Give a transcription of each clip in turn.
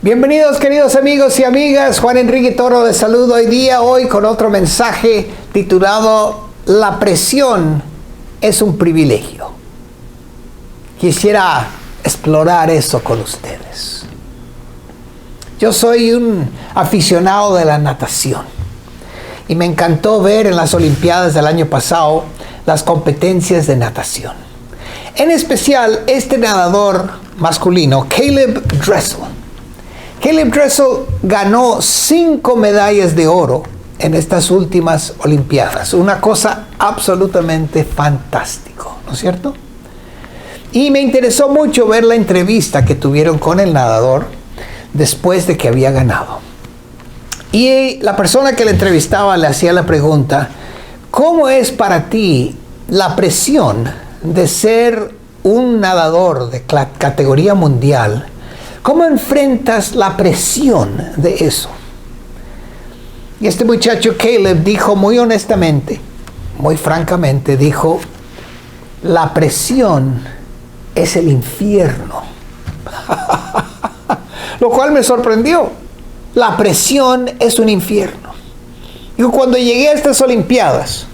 Bienvenidos queridos amigos y amigas, Juan Enrique Toro les saludo hoy con otro mensaje titulado La presión es un privilegio. Quisiera explorar eso con ustedes. Yo soy un aficionado de la natación y me encantó ver en las Olimpiadas del año pasado las competencias de natación. En especial este nadador masculino, Caleb Dressel. Caleb Dressel ganó 5 medallas de oro en estas últimas Olimpiadas. Una cosa absolutamente fantástica, ¿no es cierto? Y me interesó mucho ver la entrevista que tuvieron con el nadador después de que había ganado. Y la persona que le entrevistaba le hacía la pregunta: ¿cómo es para ti la presión de ser un nadador de categoría mundial? ¿Cómo enfrentas la presión de eso? Y este muchacho Caleb dijo muy honestamente, muy francamente, dijo: la presión es el infierno. Lo cual me sorprendió. La presión es un infierno. Y cuando llegué a estas Olimpiadas,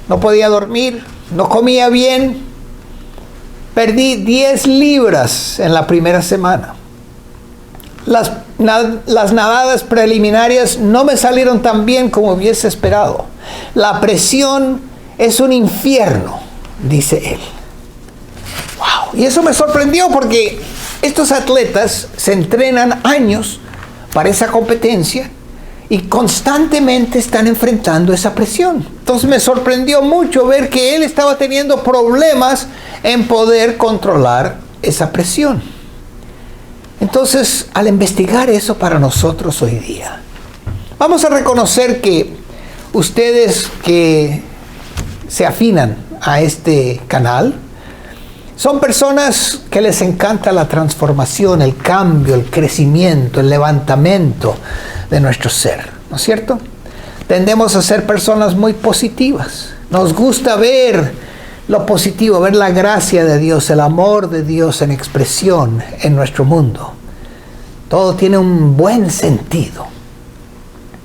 no podía dormir, no comía bien, perdí 10 libras en la primera semana. Las nadadas preliminarias no me salieron tan bien como hubiese esperado. La presión es un infierno, dice él. ¡Wow! Y eso me sorprendió porque estos atletas se entrenan años para esa competencia y constantemente están enfrentando esa presión. Entonces me sorprendió mucho ver que él estaba teniendo problemas en poder controlar esa presión. Entonces, al investigar eso para nosotros hoy día, vamos a reconocer que ustedes que se afinan a este canal son personas que les encanta la transformación, el cambio, el crecimiento, el levantamiento de nuestro ser, ¿no es cierto? Tendemos a ser personas muy positivas. Nos gusta ver lo positivo, ver la gracia de Dios, el amor de Dios en expresión en nuestro mundo. Todo tiene un buen sentido.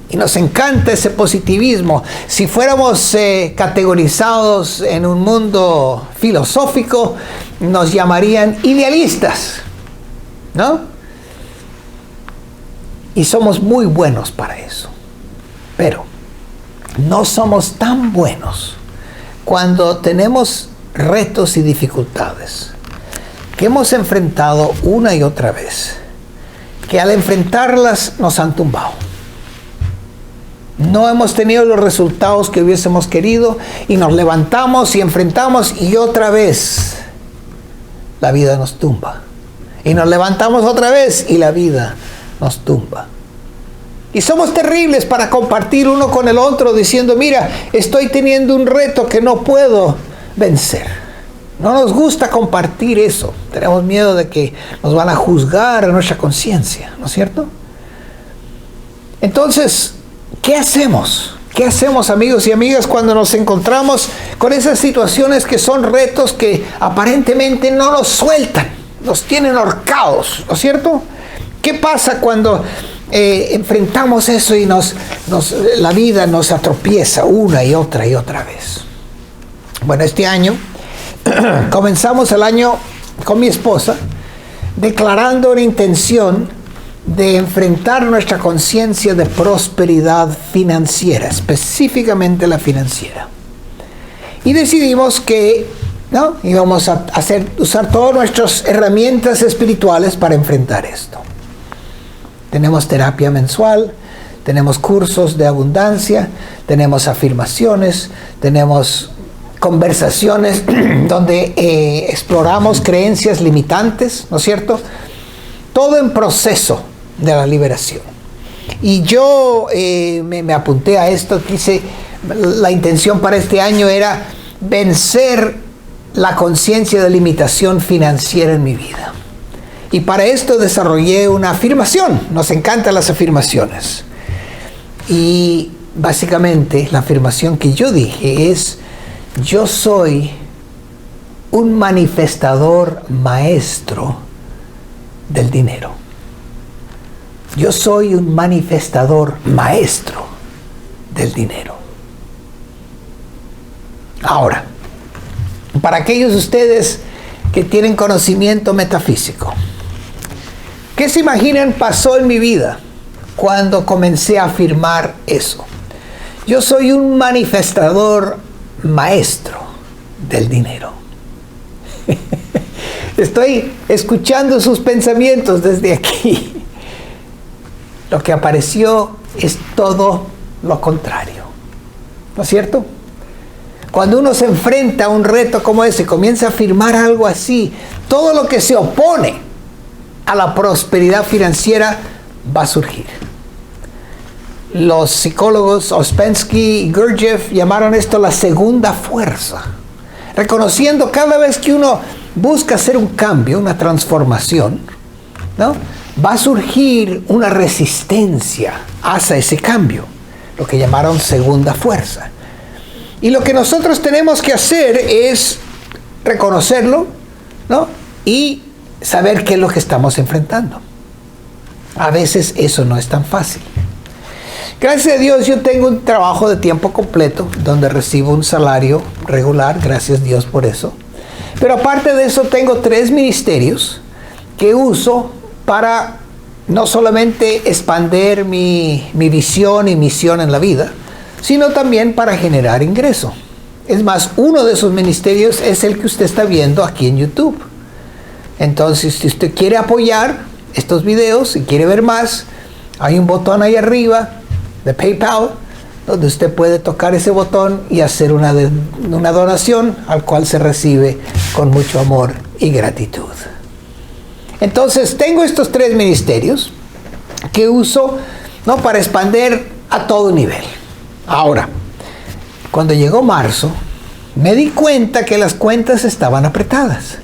Y nos encanta ese positivismo. Si fuéramos categorizados en un mundo filosófico, nos llamarían idealistas, ¿no? Y somos muy buenos para eso. Pero no somos tan buenos cuando tenemos retos y dificultades que hemos enfrentado una y otra vez, que al enfrentarlas nos han tumbado. No hemos tenido los resultados que hubiésemos querido y nos levantamos y enfrentamos y otra vez la vida nos tumba. Y nos levantamos otra vez y la vida nos tumba. Y somos terribles para compartir uno con el otro diciendo: mira, estoy teniendo un reto que no puedo vencer. No nos gusta compartir eso. Tenemos miedo de que nos van a juzgar a nuestra conciencia, ¿no es cierto? Entonces, ¿qué hacemos? ¿Qué hacemos, amigos y amigas, cuando nos encontramos con esas situaciones que son retos que aparentemente no nos sueltan, nos tienen ahorcados, ¿no es cierto? ¿Qué pasa cuando enfrentamos eso y la vida nos atropieza una y otra vez? Bueno, este año comenzamos el año con mi esposa declarando una intención de enfrentar nuestra conciencia de prosperidad financiera, específicamente la financiera. Y decidimos que íbamos a usar todas nuestras herramientas espirituales para enfrentar esto. Tenemos terapia mensual, tenemos cursos de abundancia, tenemos afirmaciones, tenemos conversaciones donde exploramos creencias limitantes, ¿no es cierto? Todo en proceso de la liberación. Y yo me apunté a esto. La intención para este año era vencer la conciencia de limitación financiera en mi vida. Y para esto desarrollé una afirmación. Nos encantan las afirmaciones. Y básicamente la afirmación que yo dije es: yo soy un manifestador maestro del dinero. Yo soy un manifestador maestro del dinero. Ahora, para aquellos de ustedes que tienen conocimiento metafísico, ¿qué se imaginan pasó en mi vida cuando comencé a afirmar eso? Yo soy un manifestador maestro del dinero. Estoy escuchando sus pensamientos desde aquí. Lo que apareció es todo lo contrario. ¿No es cierto? Cuando uno se enfrenta a un reto como ese, comienza a afirmar algo así, todo lo que se opone a la prosperidad financiera va a surgir. Los psicólogos Ospensky y Gurdjieff llamaron esto la segunda fuerza, reconociendo cada vez que uno busca hacer un cambio, una transformación, ¿no?, va a surgir una resistencia hacia ese cambio, lo que llamaron segunda fuerza. Y lo que nosotros tenemos que hacer es reconocerlo, ¿no?, y saber qué es lo que estamos enfrentando. A veces eso no es tan fácil. Gracias a Dios yo tengo un trabajo de tiempo completo donde recibo un salario regular, gracias a Dios por eso. Pero aparte de eso tengo 3 ministerios que uso para no solamente expandir mi visión y misión en la vida, sino también para generar ingreso. Es más, uno de esos ministerios es el que usted está viendo aquí en YouTube. Entonces, si usted quiere apoyar estos videos y quiere ver más, hay un botón ahí arriba de PayPal, donde usted puede tocar ese botón y hacer una donación, al cual se recibe con mucho amor y gratitud. Entonces, tengo estos 3 ministerios que uso, ¿no?, para expandir a todo nivel. Ahora, cuando llegó marzo, me di cuenta que las cuentas estaban apretadas.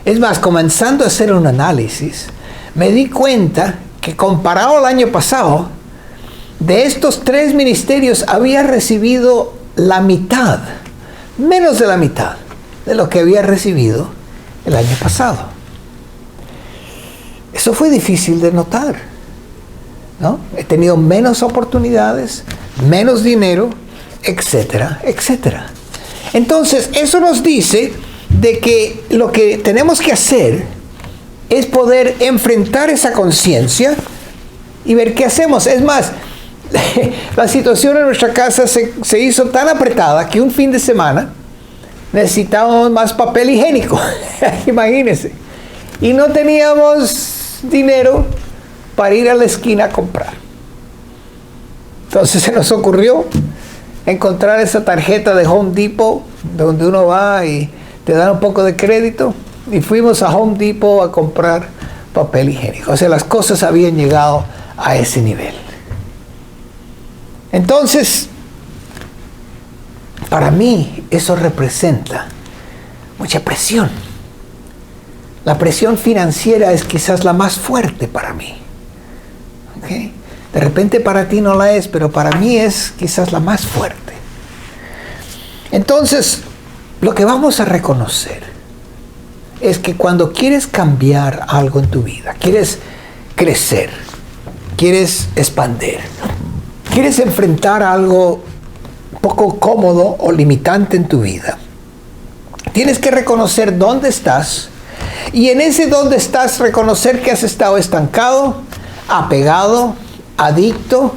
Es más, comenzando a hacer un análisis, me di cuenta que comparado al año pasado, de estos 3 ministerios había recibido la mitad, menos de la mitad de lo que había recibido el año pasado. Eso fue difícil de notar, ¿no? He tenido menos oportunidades, menos dinero, etcétera, etcétera. Entonces, eso nos dice de que lo que tenemos que hacer es poder enfrentar esa conciencia y ver qué hacemos. Es más, la situación en nuestra casa se hizo tan apretada que un fin de semana necesitábamos más papel higiénico. Imagínense. Y no teníamos dinero para ir a la esquina a comprar. Entonces se nos ocurrió encontrar esa tarjeta de Home Depot, donde uno va y te dan un poco de crédito, y fuimos a Home Depot a comprar papel higiénico. O sea, las cosas habían llegado a ese nivel. Entonces, para mí eso representa mucha presión. La presión financiera es quizás la más fuerte para mí. ¿Okay? De repente para ti no la es, pero para mí es quizás la más fuerte. Entonces, lo que vamos a reconocer es que cuando quieres cambiar algo en tu vida, quieres crecer, quieres expandir, quieres enfrentar algo poco cómodo o limitante en tu vida, tienes que reconocer dónde estás, y en ese dónde estás reconocer que has estado estancado, apegado, adicto,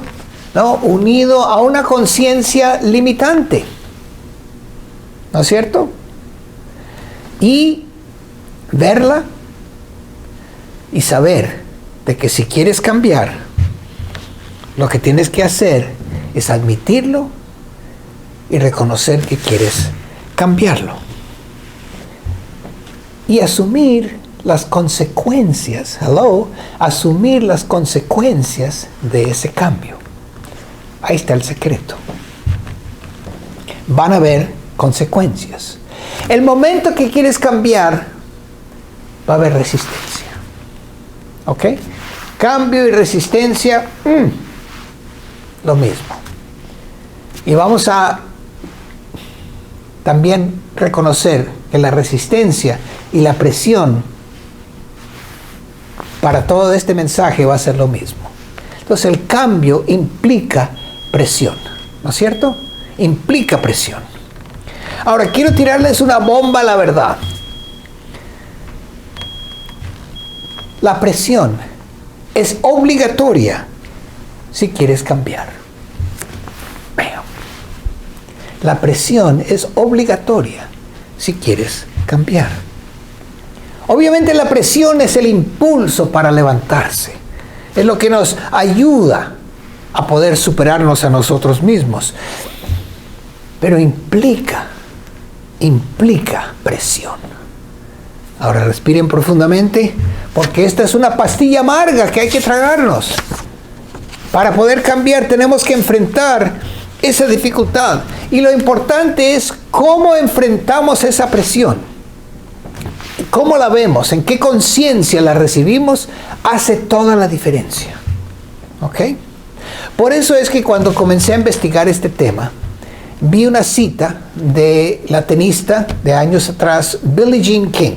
¿no?, unido a una conciencia limitante. ¿No es cierto? Y verla y saber de que si quieres cambiar, lo que tienes que hacer es admitirlo y reconocer que quieres cambiarlo. Y asumir las consecuencias, asumir las consecuencias de ese cambio. Ahí está el secreto. Van a haber consecuencias. El momento que quieres cambiar, va a haber resistencia. ¿Ok? Cambio y resistencia, lo mismo. Y vamos a también reconocer que la resistencia y la presión para todo este mensaje va a ser lo mismo. Entonces el cambio implica presión, ¿no es cierto? Implica presión. Ahora quiero tirarles una bomba a la verdad. La presión es obligatoria si quieres cambiar. Veo. La presión es obligatoria si quieres cambiar. Obviamente la presión es el impulso para levantarse. Es lo que nos ayuda a poder superarnos a nosotros mismos. Pero implica presión. Ahora respiren profundamente, porque esta es una pastilla amarga que hay que tragarnos. Para poder cambiar tenemos que enfrentar esa dificultad. Y lo importante es cómo enfrentamos esa presión. Cómo la vemos, en qué conciencia la recibimos, hace toda la diferencia. ¿Ok? Por eso es que cuando comencé a investigar este tema, vi una cita de la tenista de años atrás, Billie Jean King,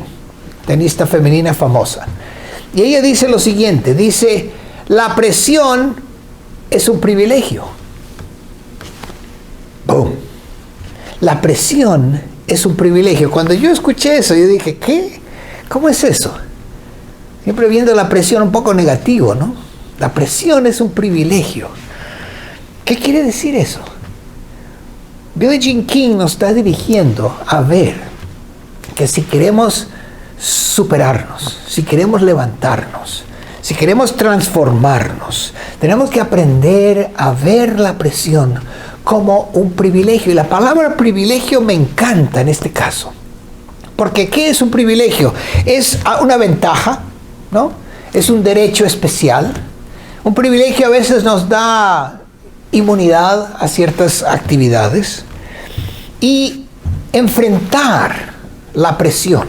tenista femenina famosa. Y ella dice lo siguiente, dice, la presión es un privilegio. ¡Boom! La presión es un privilegio. Cuando yo escuché eso, yo dije, ¿qué? ¿Cómo es eso? Siempre viendo la presión un poco negativo, ¿no? La presión es un privilegio. ¿Qué quiere decir eso? Billie Jean King nos está dirigiendo a ver que si queremos superarnos, si queremos levantarnos, si queremos transformarnos, tenemos que aprender a ver la presión como un privilegio. Y la palabra privilegio me encanta en este caso. Porque ¿qué es un privilegio? Es una ventaja, ¿no? Es un derecho especial. Un privilegio a veces nos da inmunidad a ciertas actividades. Y enfrentar la presión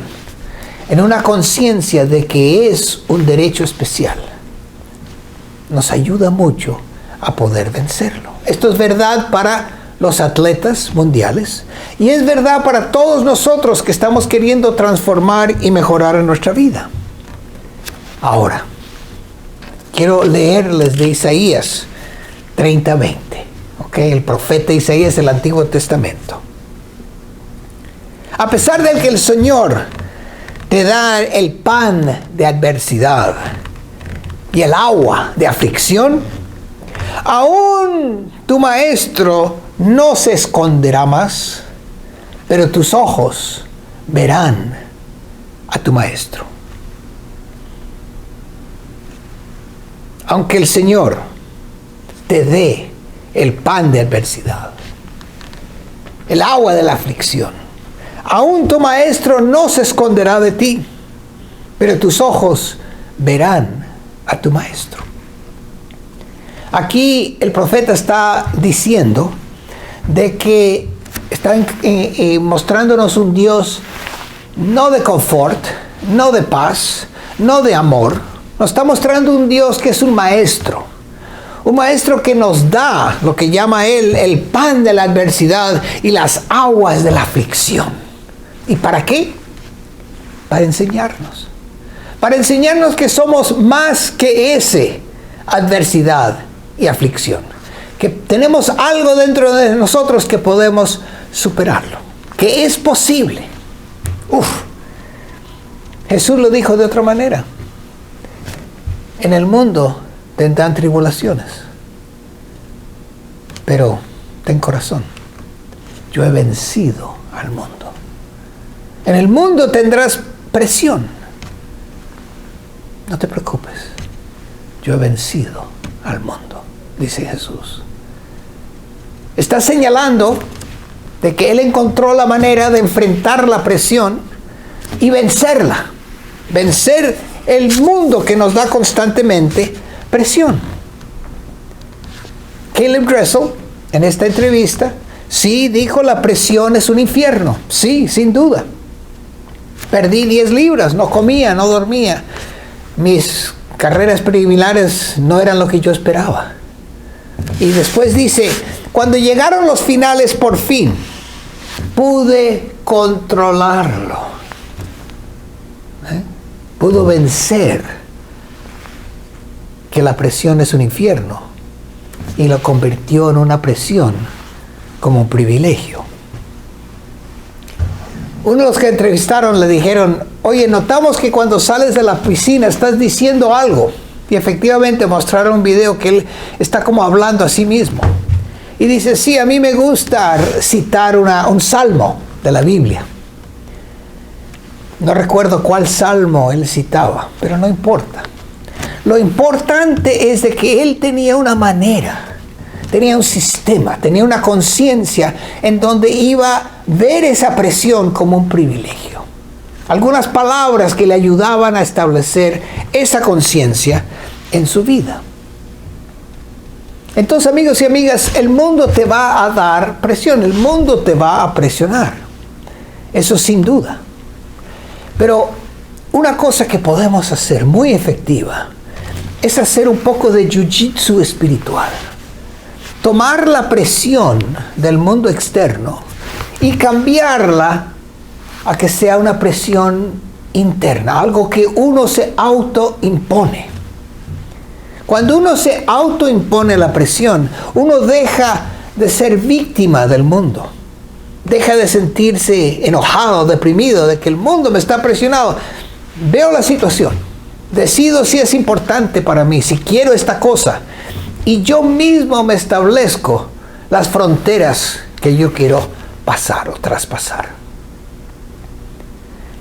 en una conciencia de que es un derecho especial nos ayuda mucho a poder vencerlo. Esto es verdad para los atletas mundiales y es verdad para todos nosotros que estamos queriendo transformar y mejorar en nuestra vida. Ahora, quiero leerles de Isaías 30:20, ¿ok? El profeta Isaías del Antiguo Testamento. A pesar de que el Señor te da el pan de adversidad y el agua de aflicción, aún tu maestro no se esconderá más, pero tus ojos verán a tu maestro. Aunque el Señor te dé el pan de adversidad, el agua de la aflicción, aún tu maestro no se esconderá de ti, pero tus ojos verán a tu maestro. Aquí el profeta está diciendo de que está mostrándonos un Dios no de confort, no de paz, no de amor. Nos está mostrando un Dios que es un maestro que nos da lo que llama él el pan de la adversidad y las aguas de la aflicción. ¿Y para qué? Para enseñarnos que somos más que ese adversidad y aflicción, que tenemos algo dentro de nosotros que podemos superarlo, que es posible. Jesús lo dijo de otra manera: en el mundo tendrán tribulaciones, pero ten corazón, yo he vencido al mundo. En el mundo tendrás presión, no te preocupes, yo he vencido al mundo, dice Jesús. Está señalando de que Él encontró la manera de enfrentar la presión y vencerla. Vencer el mundo que nos da constantemente presión. Caleb Dressel, en esta entrevista, sí dijo: la presión es un infierno. Sí, sin duda. Perdí 10 libras, no comía, no dormía. Mis carreras preliminares no eran lo que yo esperaba. Y después dice: cuando llegaron los finales, por fin pude controlarlo. Pudo vencer que la presión es un infierno y lo convirtió en una presión como un privilegio. Uno de los que entrevistaron le dijeron: oye, notamos que cuando sales de la piscina estás diciendo algo. Y efectivamente mostraron un video que él está como hablando a sí mismo. Y dice: sí, a mí me gusta citar un salmo de la Biblia. No recuerdo cuál salmo él citaba, pero no importa. Lo importante es de que él tenía una manera, tenía un sistema, tenía una conciencia en donde iba a ver esa presión como un privilegio. Algunas palabras que le ayudaban a establecer esa conciencia en su vida. Entonces, amigos y amigas, el mundo te va a dar presión, el mundo te va a presionar. Eso sin duda. Pero una cosa que podemos hacer muy efectiva es hacer un poco de jiu-jitsu espiritual. Tomar la presión del mundo externo y cambiarla a que sea una presión interna, algo que uno se autoimpone. Cuando uno se autoimpone la presión, uno deja de ser víctima del mundo. Deja de sentirse enojado, deprimido, de que el mundo me está presionando. Veo la situación, decido si es importante para mí, si quiero esta cosa, y yo mismo me establezco las fronteras que yo quiero pasar o traspasar.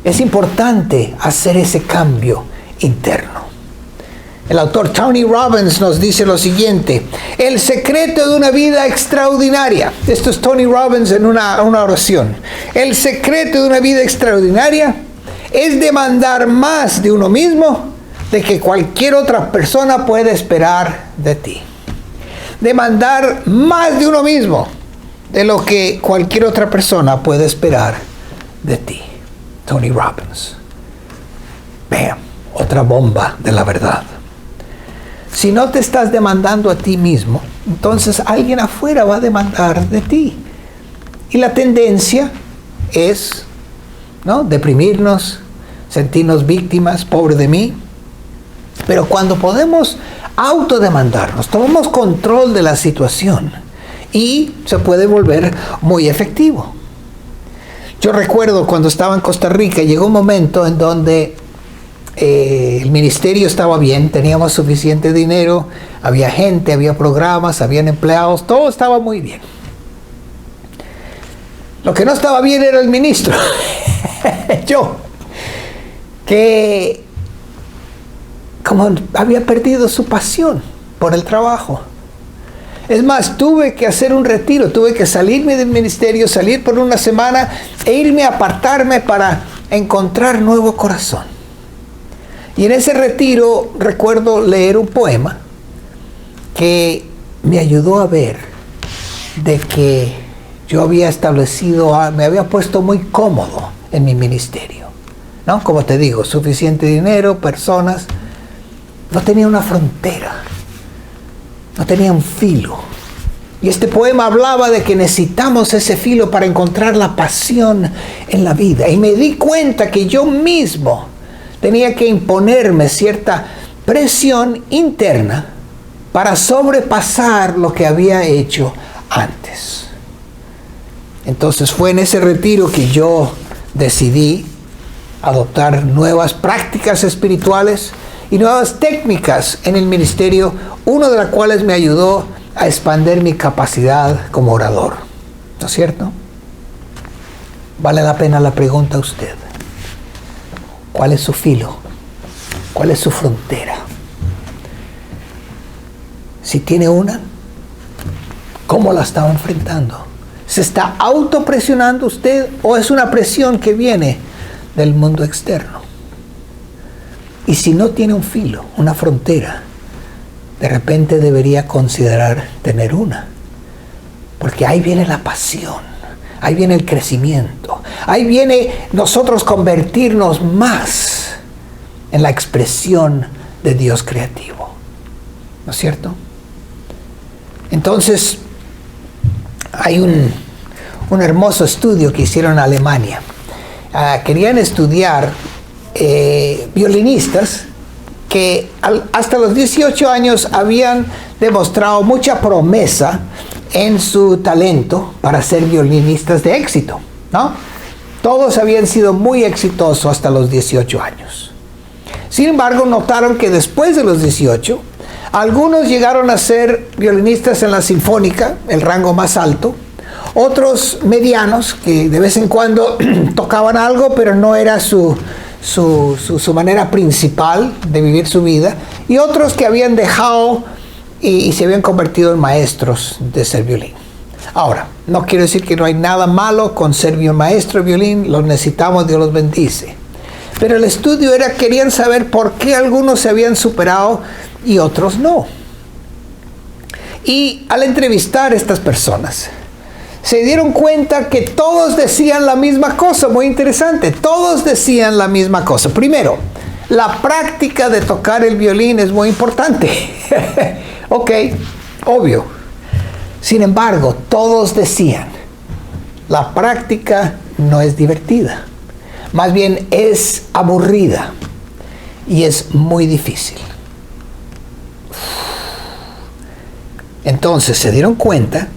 Es importante hacer ese cambio interno. El autor Tony Robbins nos dice lo siguiente: el secreto de una vida extraordinaria. Esto es Tony Robbins en una oración. El secreto de una vida extraordinaria es demandar más de uno mismo de que cualquier otra persona puede esperar de ti. Demandar más de uno mismo de lo que cualquier otra persona puede esperar de ti. Tony Robbins. Vean, otra bomba de la verdad. Si no te estás demandando a ti mismo, entonces alguien afuera va a demandar de ti. Y la tendencia es, ¿no?, deprimirnos, sentirnos víctimas, pobre de mí. Pero cuando podemos autodemandarnos, tomamos control de la situación y se puede volver muy efectivo. Yo recuerdo cuando estaba en Costa Rica, llegó un momento en donde el ministerio estaba bien, teníamos suficiente dinero, había gente, había programas, habían empleados, todo estaba muy bien. Lo que no estaba bien era el ministro, yo, que como había perdido su pasión por el trabajo. Es más, tuve que hacer un retiro, tuve que salirme del ministerio, salir por una semana e irme a apartarme para encontrar nuevo corazón. Y en ese retiro recuerdo leer un poema que me ayudó a ver de que yo había establecido, me había puesto muy cómodo en mi ministerio, ¿no? Como te digo, suficiente dinero, personas, no tenía una frontera, no tenía un filo. Y este poema hablaba de que necesitamos ese filo para encontrar la pasión en la vida. Y me di cuenta que yo mismo tenía que imponerme cierta presión interna para sobrepasar lo que había hecho antes. Entonces fue en ese retiro que yo decidí adoptar nuevas prácticas espirituales y nuevas técnicas en el ministerio, una de las cuales me ayudó a expandir mi capacidad como orador. ¿No es cierto? Vale la pena la pregunta a usted. ¿Cuál es su filo? ¿Cuál es su frontera? Si tiene una, ¿cómo la está enfrentando? ¿Se está autopresionando usted o es una presión que viene del mundo externo? Y si no tiene un filo, una frontera, de repente debería considerar tener una. Porque ahí viene la pasión, ahí viene el crecimiento, ahí viene nosotros convertirnos más en la expresión de Dios creativo. ¿No es cierto? Entonces, hay un hermoso estudio que hicieron en Alemania. Querían estudiar violinistas que hasta los 18 años habían demostrado mucha promesa en su talento para ser violinistas de éxito, ¿no? Todos habían sido muy exitosos hasta los 18 años. Sin embargo, notaron que después de los 18, algunos llegaron a ser violinistas en la sinfónica, el rango más alto, otros medianos, que de vez en cuando tocaban algo, pero no era su manera principal de vivir su vida, y otros que habían dejado y se habían convertido en maestros de ser violín. Ahora, no quiero decir que no hay nada malo con ser maestro de violín, los necesitamos, Dios los bendice. Pero el estudio querían saber por qué algunos se habían superado y otros no. Y al entrevistar a estas personas, se dieron cuenta que todos decían la misma cosa, muy interesante, todos decían la misma cosa. Primero, la práctica de tocar el violín es muy importante. Ok, obvio. Sin embargo, todos decían, la práctica no es divertida, más bien es aburrida y es muy difícil. Entonces se dieron cuenta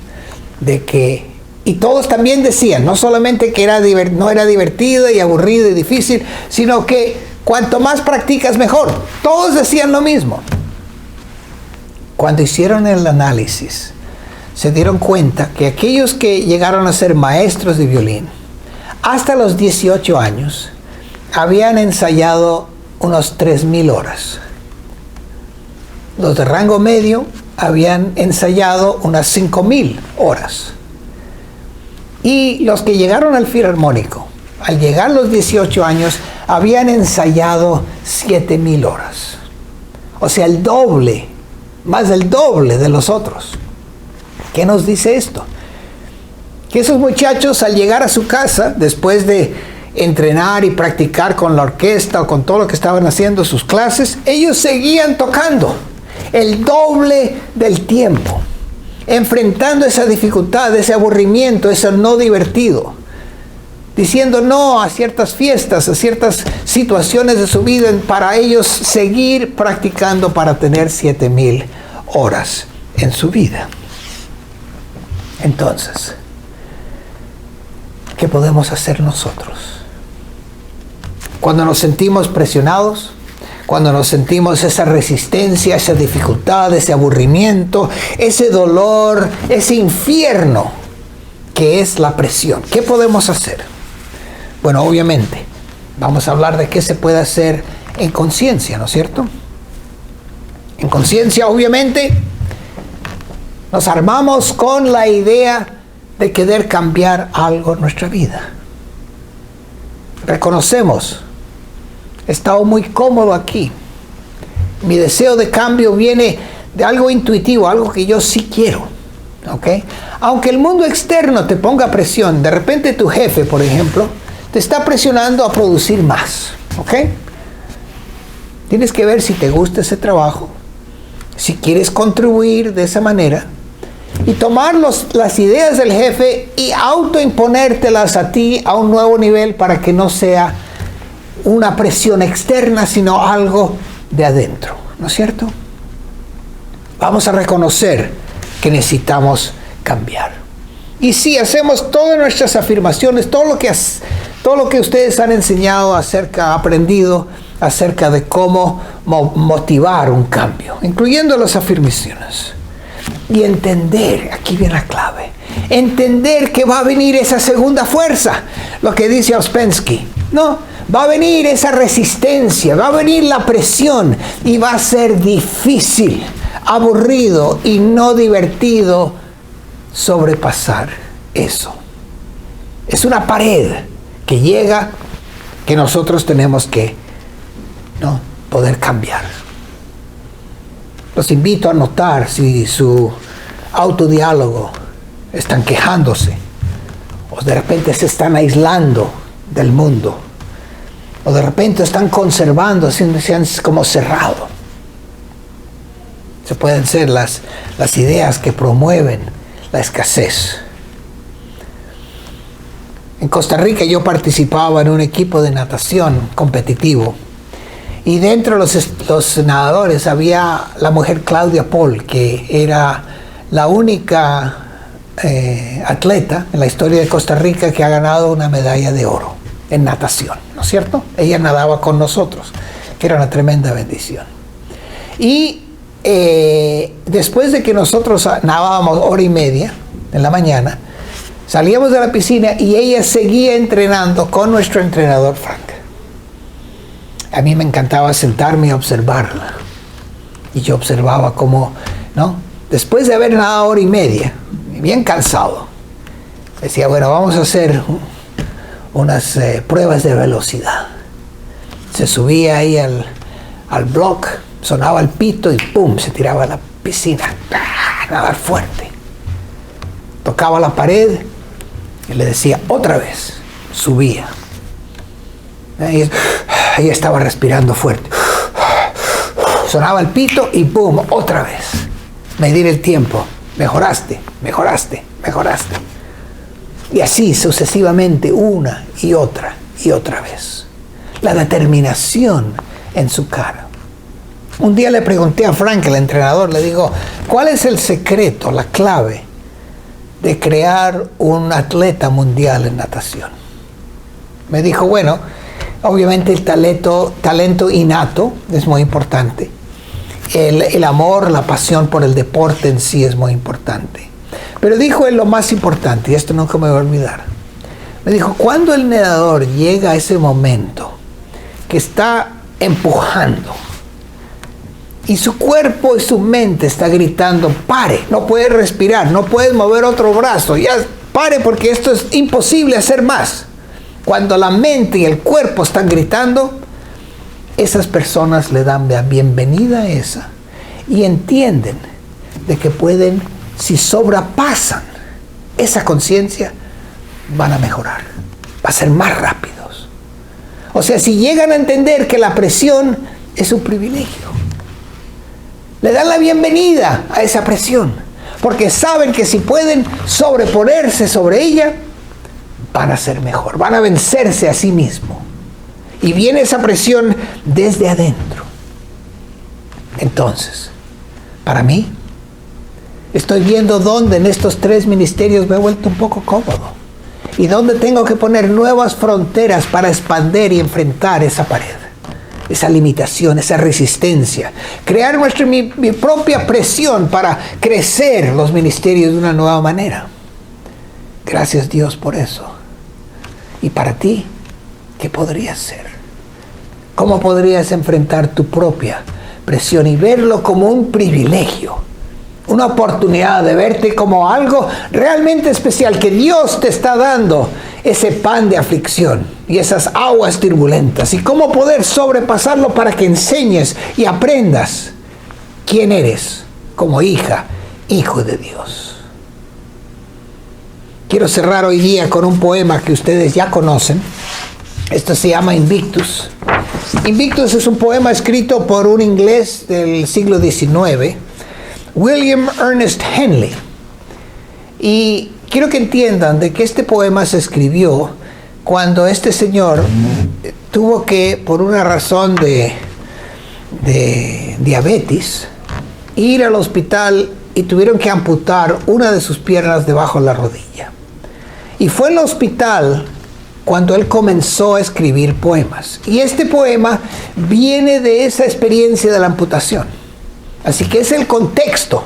de que, y todos también decían, no solamente que no era divertida y aburrida y difícil, sino que cuanto más practicas mejor. Todos decían lo mismo. Cuando hicieron el análisis, se dieron cuenta que aquellos que llegaron a ser maestros de violín, hasta los 18 años, habían ensayado unos 3,000 horas. Los de rango medio habían ensayado unas 5,000 horas. Y los que llegaron al filarmónico, al llegar a los 18 años, habían ensayado 7,000 horas. O sea, el doble, más del doble de los otros. ¿Qué nos dice esto? Que esos muchachos, al llegar a su casa, después de entrenar y practicar con la orquesta o con todo lo que estaban haciendo sus clases, ellos seguían tocando el doble del tiempo, enfrentando esa dificultad, ese aburrimiento, ese no divertido, diciendo no a ciertas fiestas, a ciertas situaciones de su vida, para ellos seguir practicando para tener 7,000 horas en su vida. Entonces, ¿qué podemos hacer nosotros? Cuando nos sentimos presionados, cuando nos sentimos esa resistencia, esa dificultad, ese aburrimiento, ese dolor, ese infierno que es la presión, ¿qué podemos hacer? Bueno, obviamente, vamos a hablar de qué se puede hacer en conciencia, ¿no es cierto? En conciencia, obviamente, nos armamos con la idea de querer cambiar algo en nuestra vida. Reconocemos, he estado muy cómodo aquí. Mi deseo de cambio viene de algo intuitivo, algo que yo sí quiero. ¿Ok? Aunque el mundo externo te ponga presión, de repente tu jefe, por ejemplo, te está presionando a producir más. ¿Ok? Tienes que ver si te gusta ese trabajo, si quieres contribuir de esa manera, y tomar las ideas del jefe y autoimponértelas a ti a un nuevo nivel para que no sea una presión externa, sino algo de adentro, ¿no es cierto? Vamos a reconocer que necesitamos cambiar. Y si hacemos todas nuestras afirmaciones, todo lo que ustedes han enseñado aprendido acerca de cómo motivar un cambio, incluyendo las afirmaciones. Y entender, aquí viene la clave, entender que va a venir esa segunda fuerza, lo que dice Ouspensky, ¿no? Va a venir esa resistencia, va a venir la presión y va a ser difícil, aburrido y no divertido sobrepasar eso. Es una pared que llega, que nosotros tenemos que poder cambiar. Los invito a notar si su autodiálogo están quejándose, o de repente se están aislando del mundo, o de repente están conservando, se han como cerrado. Se pueden ser las ideas que promueven la escasez. En Costa Rica yo participaba en un equipo de natación competitivo, Y dentro de los nadadores había la mujer Claudia Paul, que era la única atleta en la historia de Costa Rica que ha ganado una medalla de oro en natación, ¿no es cierto? Ella nadaba con nosotros, que era una tremenda bendición. Y después de que nosotros nadábamos hora y media en la mañana, salíamos de la piscina y ella seguía entrenando con nuestro entrenador Frank. A mí me encantaba sentarme y observarla. Y yo observaba cómo, ¿no? Después de haber nadado hora y media, bien cansado, decía, bueno, vamos a hacer unas pruebas de velocidad. Se subía ahí al block, sonaba el pito y ¡pum! Se tiraba a la piscina. ¡Ah! Nadar fuerte. Tocaba la pared y le decía, otra vez. Subía. Ella estaba respirando fuerte. Sonaba el pito y ¡pum! Otra vez. Medir el tiempo. Mejoraste, mejoraste, mejoraste. Y así sucesivamente, una y otra vez. La determinación en su cara. Un día le pregunté a Frank, el entrenador, le digo, ¿cuál es el secreto, la clave de crear un atleta mundial en natación? Me dijo, bueno, obviamente el talento innato es muy importante. El amor, la pasión por el deporte en sí es muy importante. Pero dijo él lo más importante, y esto nunca me voy a olvidar. Me dijo, cuando el nadador llega a ese momento que está empujando y su cuerpo y su mente está gritando, pare, no puedes respirar, no puedes mover otro brazo, ya pare porque esto es imposible hacer más. Cuando la mente y el cuerpo están gritando, esas personas le dan la bienvenida a esa y entienden de que pueden, si sobrepasan esa conciencia, van a mejorar, va a ser más rápidos. O sea, si llegan a entender que la presión es un privilegio, le dan la bienvenida a esa presión, porque saben que si pueden sobreponerse sobre ella, van a ser mejor, van a vencerse a sí mismos. Y viene esa presión desde adentro. Entonces, para mí, estoy viendo dónde en estos 3 ministerios me he vuelto un poco cómodo. Y dónde tengo que poner nuevas fronteras para expandir y enfrentar esa pared. Esa limitación, esa resistencia. Crear mi propia presión para crecer los ministerios de una nueva manera. Gracias Dios por eso. Y para ti, ¿qué podrías ser? ¿Cómo podrías enfrentar tu propia presión y verlo como un privilegio? Una oportunidad de verte como algo realmente especial, que Dios te está dando ese pan de aflicción y esas aguas turbulentas. Y cómo poder sobrepasarlo para que enseñes y aprendas quién eres como hija, hijo de Dios. Quiero cerrar hoy día con un poema que ustedes ya conocen. Esto se llama Invictus. Invictus es un poema escrito por un inglés del siglo XIX, William Ernest Henley. Y quiero que entiendan de que este poema se escribió cuando este señor tuvo que, por una razón de diabetes, ir al hospital y tuvieron que amputar una de sus piernas debajo de la rodilla. Y fue al hospital cuando él comenzó a escribir poemas. Y este poema viene de esa experiencia de la amputación. Así que es el contexto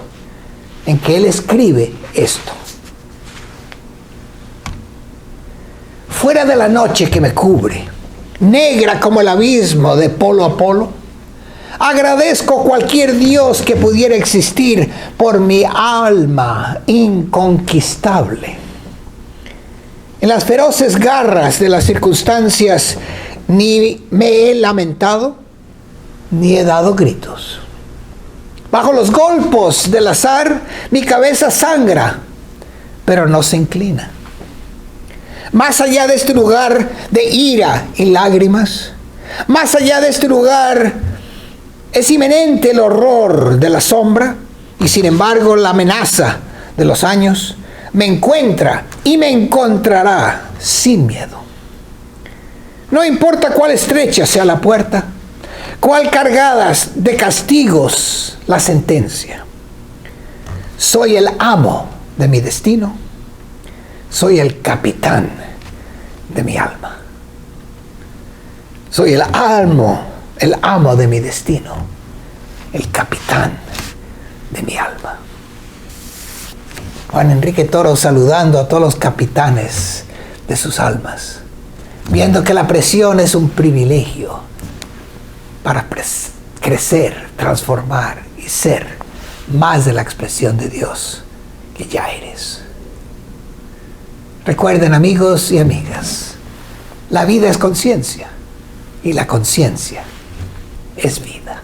en que él escribe esto. Fuera de la noche que me cubre, negra como el abismo de polo a polo, agradezco cualquier Dios que pudiera existir por mi alma inconquistable. En las feroces garras de las circunstancias ni me he lamentado, ni he dado gritos. Bajo los golpes del azar, mi cabeza sangra, pero no se inclina. Más allá de este lugar de ira y lágrimas, más allá de este lugar, es inminente el horror de la sombra, y sin embargo la amenaza de los años me encuentra y me encontrará sin miedo. No importa cuál estrecha sea la puerta, cual cargadas de castigos la sentencia. Soy el amo de mi destino, soy el capitán de mi alma. Soy el amo de mi destino, el capitán de mi alma. Juan Enrique Toro saludando a todos los capitanes de sus almas, viendo que la presión es un privilegio para crecer, transformar y ser más de la expresión de Dios que ya eres. Recuerden, amigos y amigas, la vida es conciencia y la conciencia es vida.